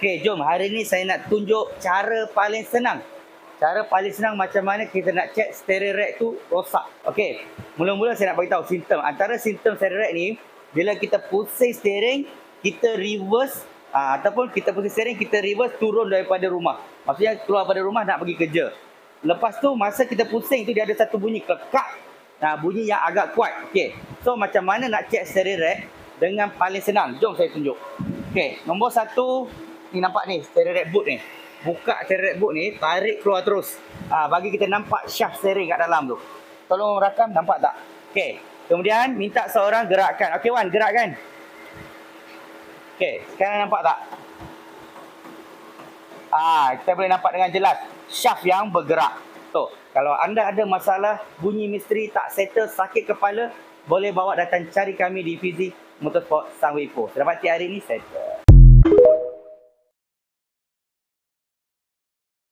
Okey, jom hari ni saya nak tunjuk cara paling senang. Cara paling senang macam mana kita nak check steering rack tu rosak. Okey, mula-mula saya nak beritahu simptom. Antara simptom steering rack ni, bila kita pusing steering, kita reverse ataupun kita pusing steering, kita reverse turun daripada rumah. Maksudnya keluar daripada rumah nak pergi kerja. Lepas tu masa kita pusing tu dia ada satu bunyi klekak. Bunyi yang agak kuat. Okey. So macam mana nak check steering rack dengan paling senang? Jom saya tunjuk. Okey, nombor satu ni nampak ni steering rack boot ni. Buka steering rack boot ni, tarik keluar terus. Bagi kita nampak shaft steering kat dalam tu. Tolong rakam, nampak tak? Okey. Kemudian minta seorang gerakkan. Okey Wan, gerakkan. Okey, sekarang nampak tak? Kita boleh nampak dengan jelas shaft yang bergerak. So, kalau anda ada masalah bunyi misteri tak settle, sakit kepala, boleh bawa datang cari kami di Fizi Motorsport Sunway Post. Selamat hari ini settle.